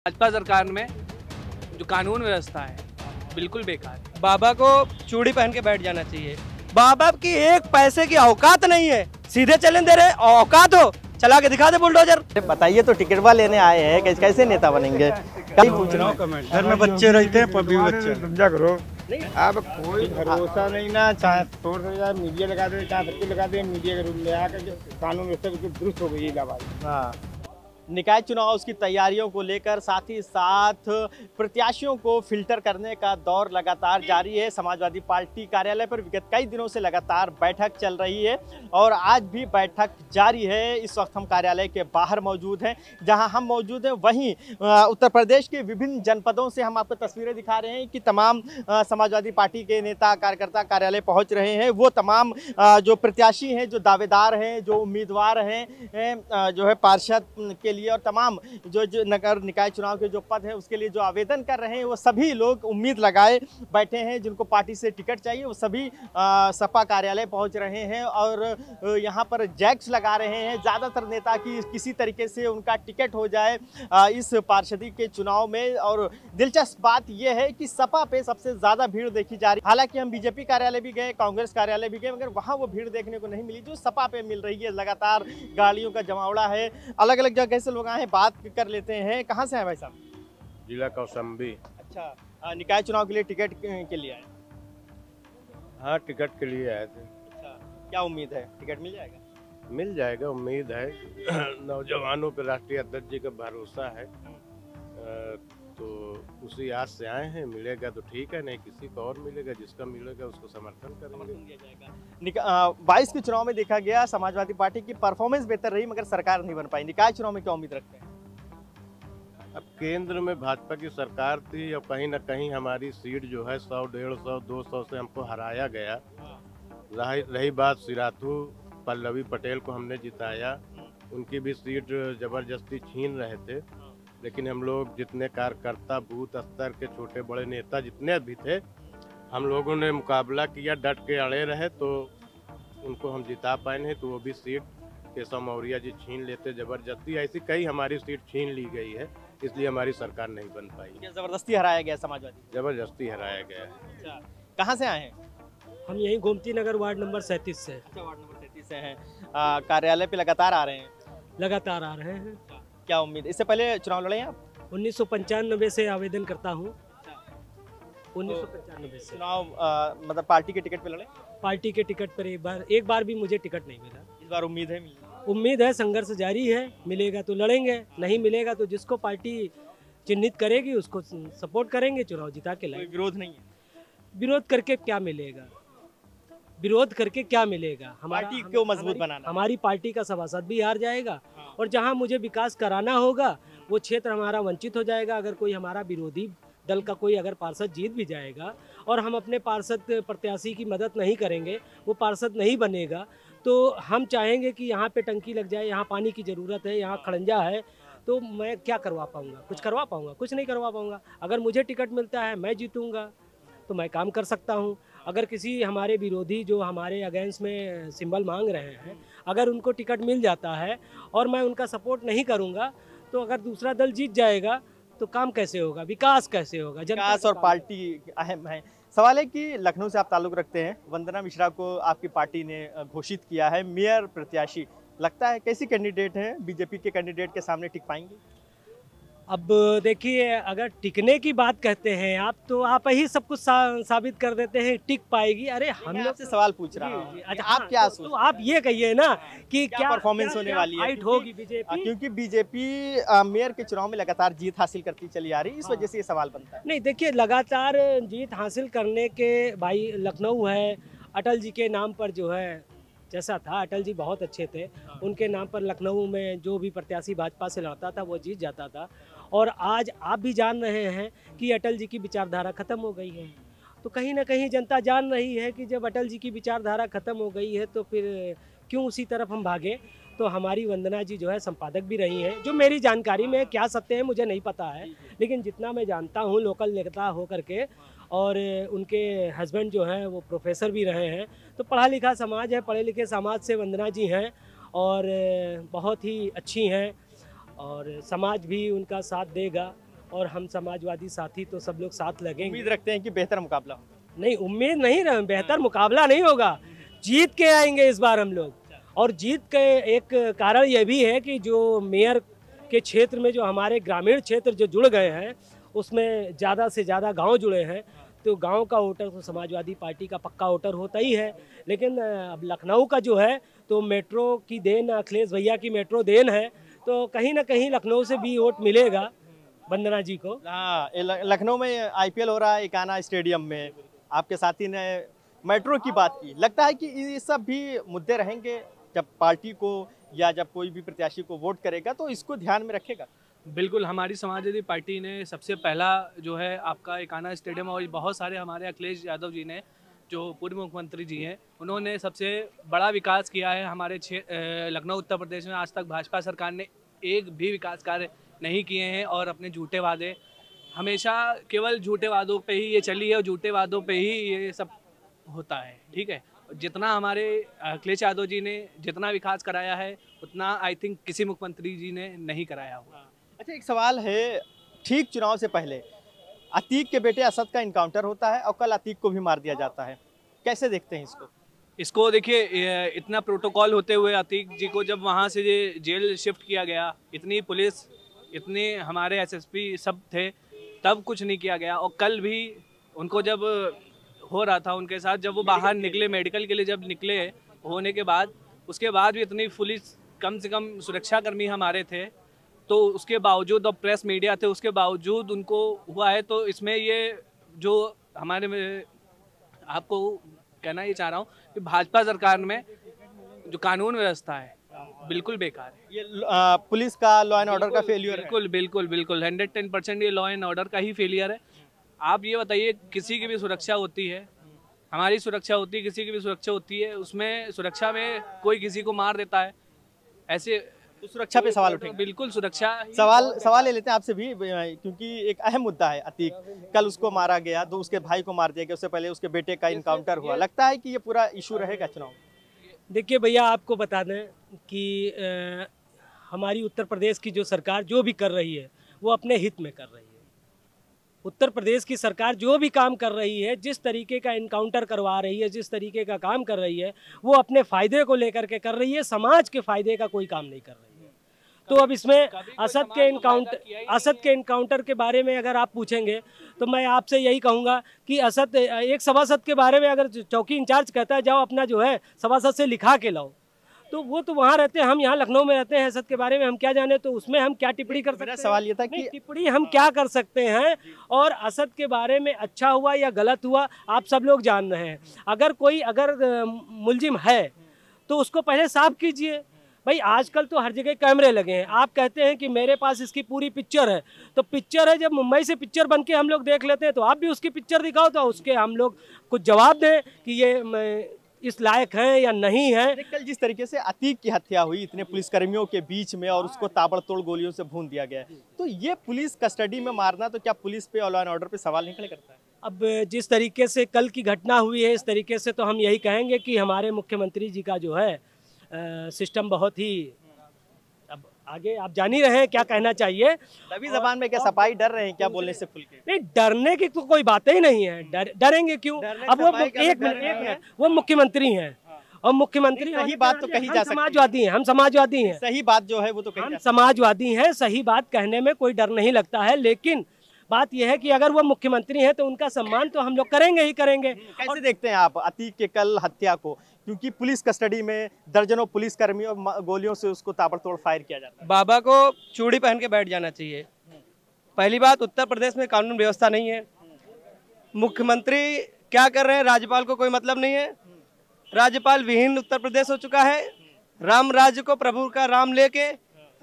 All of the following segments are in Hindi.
भाजपा सरकार में जो कानून व्यवस्था है बिल्कुल बेकार है। बाबा को चूड़ी पहन के बैठ जाना चाहिए। बाबा की एक पैसे की औकात नहीं है, सीधे चलें दे रहे, औकात हो चला के दिखा दे बुलडोजर। बताइए तो टिकटवा लेने आए हैं, कैसे नेता बनेंगे? कल पूछ रहा हूँ, घर में बच्चे रहते हैं, पब्लिक बच्चे समझा करो। अब कोई भरोसा नहीं ना, चाहे थोड़ा मीडिया लगा दे, चाहे बच्चे लगा दे, मीडिया के रूप में आकर कानून व्यवस्था बिल्कुल दुरुस्त हो गई इलाहाबाद। हाँ, निकाय चुनाव की तैयारियों को लेकर साथ ही साथ प्रत्याशियों को फिल्टर करने का दौर लगातार जारी है। समाजवादी पार्टी कार्यालय पर विगत कई दिनों से लगातार बैठक चल रही है और आज भी बैठक जारी है। इस वक्त हम कार्यालय के बाहर मौजूद हैं। जहां हम मौजूद हैं वहीं उत्तर प्रदेश के विभिन्न जनपदों से हम आपको तस्वीरें दिखा रहे हैं कि तमाम समाजवादी पार्टी के नेता कार्यकर्ता कार्यालय पहुँच रहे हैं। वो तमाम जो प्रत्याशी हैं, जो दावेदार हैं, जो उम्मीदवार हैं, जो है पार्षद के और तमाम जो नगर निकाय चुनाव के जो पद है उसके लिए जो आवेदन कर रहे हैं वो सभी लोग उम्मीद लगाए बैठे हैं। जिनको पार्टी से टिकट चाहिए वो सभी सपा कार्यालय पहुंच रहे हैं और यहां पर जैक्स लगा रहे हैं। ज़्यादातर नेता की किसी तरीके से उनका टिकट हो जाए इस पार्षदी के चुनाव में। और दिलचस्प बात यह है कि सपा पे सबसे ज़्यादा भीड़ देखी जा रही है। हालांकि हम बीजेपी कार्यालय भी गए, कांग्रेस कार्यालय भी गए, मगर वहाँ वो भीड़ देखने को नहीं मिली जो सपा पे मिल रही है। लगातार गाड़ियों का जमावड़ा है, अलग अलग जगह से लोग आए, बात कर लेते हैं। कहाँ से हैं भाई साहब? जिला कौशाम्बी। अच्छा, निकाय चुनाव के लिए टिकट के लिए आए? हाँ, टिकट के लिए आए थे। अच्छा, क्या उम्मीद है, टिकट मिल जाएगा? मिल जाएगा, उम्मीद है। नौजवानों पर राष्ट्रीय अध्यक्ष जी का भरोसा है, तो उसी आस से आए हैं। मिलेगा तो ठीक है, नहीं किसी को और मिलेगा, जिसका मिलेगा उसको समर्थन करेंगे। 22 के चुनाव में देखा गया समाजवादी पार्टी की परफॉर्मेंस बेहतर रही मगर सरकार नहीं बन पाई। निकाय चुनाव में क्या उम्मीद रखते हैं? अब केंद्र में भाजपा की सरकार थी और कहीं ना कहीं हमारी सीट जो है 100, 150, 200 से हमको हराया गया। रही बात सिराथू, पल्लवी पटेल को हमने जिताया, उनकी भी सीट जबरदस्ती छीन रहे थे। लेकिन हम लोग जितने कार्यकर्ता, बूथ स्तर के छोटे बड़े नेता जितने भी थे, हम लोगों ने मुकाबला किया, डट के अड़े रहे, तो उनको हम जिता पाए नहीं। तो वो भी सीट केशव मौर्य जी छीन लेते जबरदस्ती। ऐसी कई हमारी सीट छीन ली गई है, इसलिए हमारी सरकार नहीं बन पाई। जबरदस्ती हराया गया समाजवादी? जबरदस्ती हराया गया है। अच्छा, कहाँ से आए हैं? हम यहीं गोमती नगर वार्ड नंबर 37 से। अच्छा, वार्ड नंबर 37 से हैं। कार्यालय पे लगातार आ रहे हैं? लगातार आ रहे हैं। क्या उम्मीद, इससे पहले चुनाव लड़े हैं आप? 1995 से आवेदन करता हूँ। 1995 से चुनाव मतलब पार्टी के टिकट पे लड़े? पार्टी के टिकट पर एक बार भी मुझे टिकट नहीं मिला। इस बार उम्मीद है? उम्मीद है, संघर्ष जारी है। मिलेगा तो लड़ेंगे, नहीं मिलेगा तो जिसको पार्टी चिन्हित करेगी उसको सपोर्ट करेंगे, चुनाव जिता के लाएंगे। विरोध नहीं है? विरोध करके क्या मिलेगा? विरोध करके क्या मिलेगा? पार्टी क्यों मजबूत बनाना? हमारी पार्टी का सभासद भी हार जाएगा और जहां मुझे विकास कराना होगा वो क्षेत्र हमारा वंचित हो जाएगा। अगर कोई हमारा विरोधी दल का कोई अगर पार्षद जीत भी जाएगा और हम अपने पार्षद प्रत्याशी की मदद नहीं करेंगे, वो पार्षद नहीं बनेगा, तो हम चाहेंगे कि यहाँ पे टंकी लग जाए, यहाँ पानी की ज़रूरत है, यहाँ खड़ंजा है, तो मैं क्या करवा पाऊँगा? कुछ करवा पाऊँगा? कुछ नहीं करवा पाऊँगा। अगर मुझे टिकट मिलता है, मैं जीतूँगा तो मैं काम कर सकता हूँ। अगर किसी हमारे विरोधी जो हमारे अगेंस्ट में सिंबल मांग रहे हैं, अगर उनको टिकट मिल जाता है और मैं उनका सपोर्ट नहीं करूँगा, तो अगर दूसरा दल जीत जाएगा तो काम कैसे होगा, विकास कैसे होगा? विकास और पार्टी अहम है। सवाल है कि लखनऊ से आप ताल्लुक़ रखते हैं, वंदना मिश्रा को आपकी पार्टी ने घोषित किया है मेयर प्रत्याशी। लगता है कैसी कैंडिडेट हैं, बीजेपी के कैंडिडेट के सामने टिक पाएंगी? अब देखिए, अगर टिकने की बात कहते हैं आप, तो आप ही सब कुछ साबित कर देते हैं टिक पाएगी। अरे हम लोग से सवाल पूछ रहा हूँ। अच्छा, आप क्या तो आप ये कहिए ना कि क्या परफॉर्मेंस होने वाली है, फाइट होगी बीजेपी? क्योंकि बीजेपी मेयर के चुनाव में लगातार जीत हासिल करती चली आ रही है, इस वजह से ये सवाल बनता है। नहीं, देखिए, लगातार जीत हासिल करने के भाई लखनऊ है, अटल जी के नाम पर जो है जैसा था, अटल जी बहुत अच्छे थे, उनके नाम पर लखनऊ में जो भी प्रत्याशी भाजपा से लड़ता था वो जीत जाता था। और आज आप भी जान रहे हैं कि अटल जी की विचारधारा खत्म हो गई है, तो कहीं ना कहीं जनता जान रही है कि जब अटल जी की विचारधारा खत्म हो गई है तो फिर क्यों उसी तरफ हम भागें। तो हमारी वंदना जी जो है संपादक भी रही हैं, जो मेरी जानकारी में क्या सत्य है मुझे नहीं पता है, लेकिन जितना मैं जानता हूँ लोकल नेता हो करके, और उनके हस्बैंड जो हैं वो प्रोफेसर भी रहे हैं, तो पढ़ा लिखा समाज है, पढ़े लिखे समाज से वंदना जी हैं और बहुत ही अच्छी हैं और समाज भी उनका साथ देगा। और हम समाजवादी साथी तो सब लोग साथ लगेंगे। उम्मीद रखते हैं कि बेहतर मुकाबला होगा। नहीं, उम्मीद नहीं रहे, बेहतर मुकाबला नहीं होगा, जीत के आएंगे इस बार हम लोग। और जीत के एक कारण यह भी है कि जो मेयर के क्षेत्र में जो हमारे ग्रामीण क्षेत्र जो जुड़ गए हैं उसमें ज़्यादा से ज़्यादा गांव जुड़े हैं, तो गांव का वोटर तो समाजवादी पार्टी का पक्का वोटर होता ही है। लेकिन अब लखनऊ का जो है तो मेट्रो की देन, अखिलेश भैया की मेट्रो देन है, तो कहीं ना कहीं लखनऊ से भी वोट मिलेगा वंदना जी को। हाँ, लखनऊ में आईपीएल हो रहा है इकाना स्टेडियम में, आपके साथी ने मेट्रो की बात की। लगता है कि ये सब भी मुद्दे रहेंगे जब पार्टी को या जब कोई भी प्रत्याशी को वोट करेगा तो इसको ध्यान में रखेगा। बिल्कुल, हमारी समाजवादी पार्टी ने सबसे पहला जो है आपका इकाना स्टेडियम, और बहुत सारे हमारे अखिलेश यादव जी ने जो पूर्व मुख्यमंत्री जी हैं, उन्होंने सबसे बड़ा विकास किया है हमारे लखनऊ उत्तर प्रदेश में। आज तक भाजपा सरकार ने एक भी विकास कार्य नहीं किए हैं और अपने झूठे वादे, हमेशा केवल झूठे वादों पे ही ये चली है और झूठे वादों पे ही ये सब होता है। ठीक है, जितना हमारे अखिलेश यादव जी ने जितना विकास कराया है उतना आई थिंक किसी मुख्यमंत्री जी ने नहीं कराया होगा। अच्छा, एक सवाल है, ठीक चुनाव से पहले अतीक के बेटे असद का इनकाउंटर होता है और कल अतीक को भी मार दिया जाता है, कैसे देखते हैं इसको? इसको देखिए, इतना प्रोटोकॉल होते हुए अतीक जी को जब वहाँ से जेल शिफ्ट किया गया, इतनी पुलिस, इतने हमारे एसएसपी सब थे, तब कुछ नहीं किया गया। और कल भी उनको जब हो रहा था उनके साथ, जब वो बाहर निकले मेडिकल के लिए, जब निकले होने के बाद, उसके बाद भी इतनी पुलिस, कम से कम सुरक्षाकर्मी हमारे थे, तो उसके बावजूद, और प्रेस मीडिया थे, उसके बावजूद उनको हुआ है। तो इसमें ये जो हमारे में आपको कहना ये चाह रहा हूँ कि भाजपा सरकार में जो कानून व्यवस्था है बिल्कुल बेकार है। ये पुलिस का लॉ एंड ऑर्डर का फेलियर है। बिल्कुल बिल्कुल बिल्कुल 110% ये लॉ एंड ऑर्डर का ही फेलियर है। आप ये बताइए, किसी की भी सुरक्षा होती है, हमारी सुरक्षा होती है, किसी की भी सुरक्षा होती है, उसमें सुरक्षा में कोई किसी को मार देता है, ऐसे तो सुरक्षा पे सवाल उठेंगे। बिल्कुल सुरक्षा सवाल ले लेते हैं आपसे भी, क्योंकि एक अहम मुद्दा है अतीक। कल उसको मारा गया, तो उसके भाई को मार दिया गया, उससे पहले उसके बेटे का इनकाउंटर हुआ। लगता है कि ये पूरा इशू रहेगा चुनाव? देखिए भैया, आपको बता दें कि हमारी उत्तर प्रदेश की जो सरकार जो भी कर रही है वो अपने हित में कर रही है। उत्तर प्रदेश की सरकार जो भी काम कर रही है, जिस तरीके का इनकाउंटर करवा रही है, जिस तरीके का काम कर रही है, वो अपने फ़ायदे को लेकर के कर रही है, समाज के फ़ायदे का कोई काम नहीं कर रही है। तो अब इसमें असद के इनकाउंटर के बारे में अगर आप पूछेंगे तो मैं आपसे यही कहूँगा कि असद, एक सभासद के बारे में अगर चौकी इंचार्ज कहता है जाओ अपना जो है सभासद से लिखा के लाओ, तो वो तो वहाँ रहते हैं, हम यहाँ लखनऊ में रहते हैं, असद के बारे में हम क्या जाने, तो उसमें हम क्या टिप्पणी कर सकते हैं? सवाल ये था कि टिप्पणी हम क्या कर सकते हैं, और असद के बारे में अच्छा हुआ या गलत हुआ आप सब लोग जान रहे हैं। अगर मुलजिम है तो उसको पहले साफ कीजिए। भाई आजकल तो हर जगह कैमरे लगे हैं, आप कहते हैं कि मेरे पास इसकी पूरी पिक्चर है, तो पिक्चर है, जब मुंबई से पिक्चर बन के हम लोग देख लेते हैं तो आप भी उसकी पिक्चर दिखाओ, तो उसके हम लोग कुछ जवाब दें कि ये इस लायक हैं या नहीं है। कल जिस तरीके से अतीक की हत्या हुई इतने पुलिसकर्मियों के बीच में और उसको ताबड़तोड़ गोलियों से भून दिया गया है, तो ये पुलिस कस्टडी में मारना, तो क्या पुलिस पे और लॉ एंड ऑर्डर पे सवाल नहीं खड़े करता है? अब जिस तरीके से कल की घटना हुई है, इस तरीके से तो हम यही कहेंगे कि हमारे मुख्यमंत्री जी का जो है सिस्टम बहुत ही, अब आगे आप जान ही रहे हैं क्या कहना चाहिए। तभी जबान में क्या सफाई डर रहे हैं क्या बोलने से खुल के? नहीं, डरने की तो कोई बात ही नहीं है, डरेंगे क्यों? अब वो वो मुख्यमंत्री हैं और मुख्यमंत्री, सही बात तो कही जा सकती है। समाजवादी हैं, हम समाजवादी हैं, सही बात जो है वो तो हम समाजवादी हैं, सही बात कहने में कोई डर नहीं लगता है। लेकिन बात यह है कि अगर वो मुख्यमंत्री हैं तो उनका सम्मान तो हम लोग करेंगे ही करेंगे। कैसे देखते हैं आप अतीक के कल हत्या को, क्योंकि पुलिस कस्टडी में दर्जनों पुलिसकर्मी और गोलियों से उसको ताबड़तोड़ फायर किया जाता है? बाबा को चूड़ी पहन के बैठ जाना चाहिए। पहली बात, उत्तर प्रदेश में कानून व्यवस्था नहीं है। मुख्यमंत्री क्या कर रहे हैं, राज्यपाल को कोई मतलब नहीं है। राज्यपाल विहीन उत्तर प्रदेश हो चुका है। राम राज्य को प्रभु का राम लेके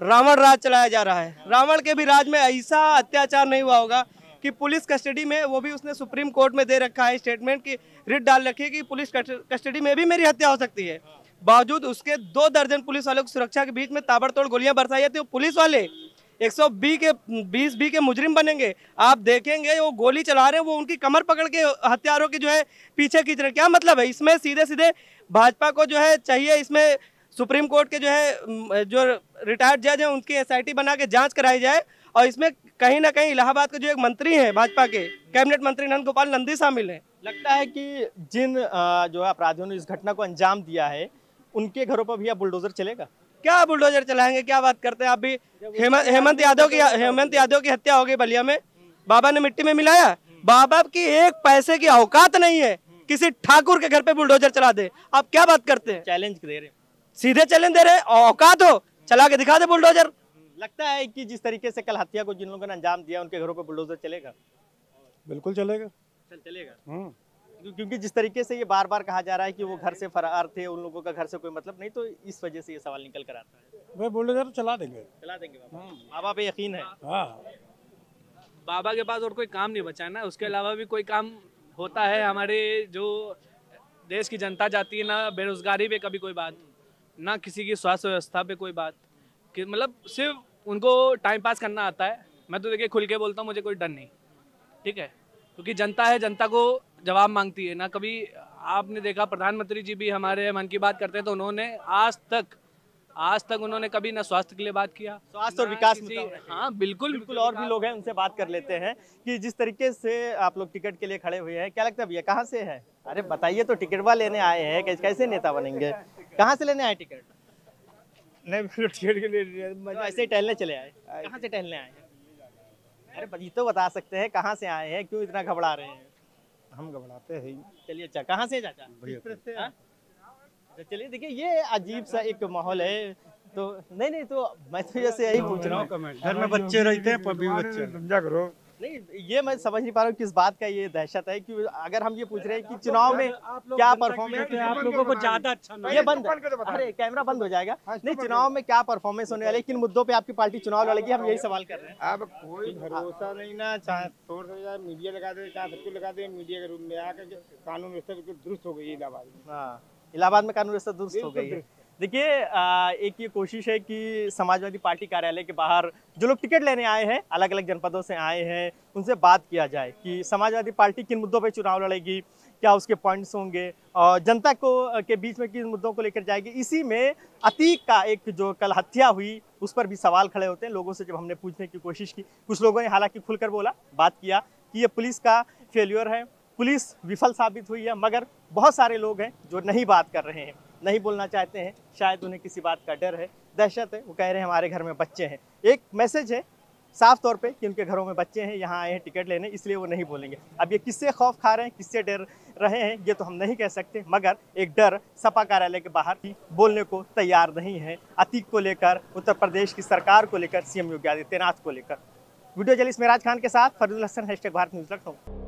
रावण राज चलाया जा रहा है। रावण के भी राज में ऐसा अत्याचार नहीं हुआ होगा कि पुलिस कस्टडी में, वो भी उसने सुप्रीम कोर्ट में दे रखा है स्टेटमेंट की रिट डाल रखी है कि पुलिस कस्टडी में भी मेरी हत्या हो सकती है। बावजूद उसके 2 दर्जन पुलिस वालों की सुरक्षा के बीच में ताबड़तोड़ गोलियां बरसाई जाती है। पुलिस वाले 120 के मुजरिम बनेंगे। आप देखेंगे वो गोली चला रहे हैं, वो उनकी कमर पकड़ के हत्यारों की जो है पीछे खींच रहे हैं। क्या मतलब है? इसमें सीधे सीधे भाजपा को जो है चाहिए, इसमें सुप्रीम कोर्ट के जो है जो रिटायर्ड जज हैं उनकी SIT बना के जांच कराई जाए और इसमें कहीं ना कहीं इलाहाबाद के जो एक मंत्री हैं भाजपा के कैबिनेट मंत्री नंद गोपाल नंदी शामिल हैं। लगता है कि जिन जो है अपराधियों ने इस घटना को अंजाम दिया है उनके घरों पर भी अब बुलडोजर चलेगा। क्या बुलडोजर चलाएंगे, क्या बात करते हैं आप भी। हेमंत यादव की हत्या हो गई बलिया में, बाबा ने मिट्टी में मिलाया। बाबा की एक पैसे की औकात नहीं है किसी ठाकुर के घर पे बुलडोजर चला दे। आप क्या बात करते हैं, चैलेंज दे रहे, सीधे चैलेंज दे रहे, औकात हो चला के दिखा दे बुलडोजर। लगता है कि जिस तरीके से कल हत्या को जिन लोगों ने अंजाम दिया उनके घरों पर बुलडोजर चलेगा। बिल्कुल चलेगा। चलेगा क्योंकि जिस तरीके से ये बार बार कहा जा रहा है कि वो घर से फरार थे, उन लोगों का घर से कोई मतलब नहीं, तो इस वजह से ये सवाल निकल कर आता है। वे बुलडोजर चला देंगे। बाबा पे यकीन है। हाँ, बाबा के पास और कोई काम नहीं बचा है ना, उसके अलावा भी कोई काम होता है। हमारे जो देश की जनता जाती है ना, बेरोजगारी पे कभी कोई बात ना, किसी की स्वास्थ्य व्यवस्था पे कोई बात, कि मतलब सिर्फ उनको टाइम पास करना आता है। मैं तो देखिए खुल के बोलता हूँ, मुझे कोई डर नहीं, ठीक है, क्योंकि जनता है, जनता को जवाब मांगती है ना। कभी आपने देखा प्रधानमंत्री जी भी हमारे मन की बात करते हैं तो उन्होंने आज तक उन्होंने कभी ना स्वास्थ्य के लिए बात किया, स्वास्थ्य और विकास किसी, मुद्दा है। हाँ बिल्कुल और भी लोग हैं, उनसे बात कर लेते हैं कि जिस तरीके से आप लोग टिकट के लिए खड़े हुए हैं, क्या लगता है भैया कहाँ से है? अरे बताइए तो, टिकटवा लेने आए हैं, कैसे नेता बनेंगे? कहाँ से लेने आए टिकट? नहीं टिकट के लिए तो ऐसे ही टहलने चले आए? कहाँ से टहलने आए हैं? अरे ये तो बता सकते हैं कहाँ से आए हैं, क्यों इतना घबरा रहे हैं? हम घबराते हैं। चलिए अच्छा, कहाँ से चाचा? हाँ? तो चलिए देखिए, ये अजीब सा एक माहौल है। तो नहीं तो मैं तो जैसे यही पूछ रहा हूँ, घर में बच्चे रहते हैं, पब भी बच्चे समझा करो। नहीं ये मैं समझ नहीं पा रहा हूँ किस बात का ये दहशत है कि अगर हम ये पूछ रहे हैं कि चुनाव में क्या परफॉर्मेंस, आप लोगों को ज्यादा अच्छा ये बंद है, अरे कैमरा बंद हो जाएगा। नहीं, चुनाव में क्या परफॉर्मेंस होने वाले, किन मुद्दों पे आपकी पार्टी चुनाव लड़ेगी, हम यही सवाल कर रहे हैं। अब कोई भरोसा नहीं ना, चाहे थोड़ा मीडिया लगा दे, चाहे सबको लगा दे, मीडिया के रूम में आकर कानून व्यवस्था बिल्कुल दुरुस्त हो गई इलाहाबाद में। हाँ, इलाहाबाद में कानून व्यवस्था दुरुस्त हो गई है। देखिए एक ये कोशिश है कि समाजवादी पार्टी कार्यालय के बाहर जो लोग टिकट लेने आए हैं, अलग अलग जनपदों से आए हैं, उनसे बात किया जाए कि समाजवादी पार्टी किन मुद्दों पे चुनाव लड़ेगी, क्या उसके पॉइंट्स होंगे और जनता को के बीच में किन मुद्दों को लेकर जाएगी। इसी में अतीक का एक जो कल हत्या हुई उस पर भी सवाल खड़े होते हैं। लोगों से जब हमने पूछने की कोशिश की, कुछ लोगों ने हालांकि खुलकर बोला, बात किया कि ये पुलिस का फेल्योर है, पुलिस विफल साबित हुई है, मगर बहुत सारे लोग हैं जो नहीं बात कर रहे हैं, नहीं बोलना चाहते हैं, शायद उन्हें किसी बात का डर है, दहशत है। वो कह रहे हैं हमारे घर में बच्चे हैं। एक मैसेज है साफ तौर पे कि उनके घरों में बच्चे हैं, यहाँ आए हैं टिकट लेने, इसलिए वो नहीं बोलेंगे। अब ये किससे खौफ खा रहे हैं, किससे डर रहे हैं, ये तो हम नहीं कह सकते, मगर एक डर सपा कार्यालय के बाहर ही बोलने को तैयार नहीं है। अतीक को लेकर, उत्तर प्रदेश की सरकार को लेकर, सीएम योगी आदित्यनाथ को लेकर। वीडियो जर्नलिस्ट मेराज खान के साथ फरीदुल हसन, #भारत न्यूज़ लखनऊ।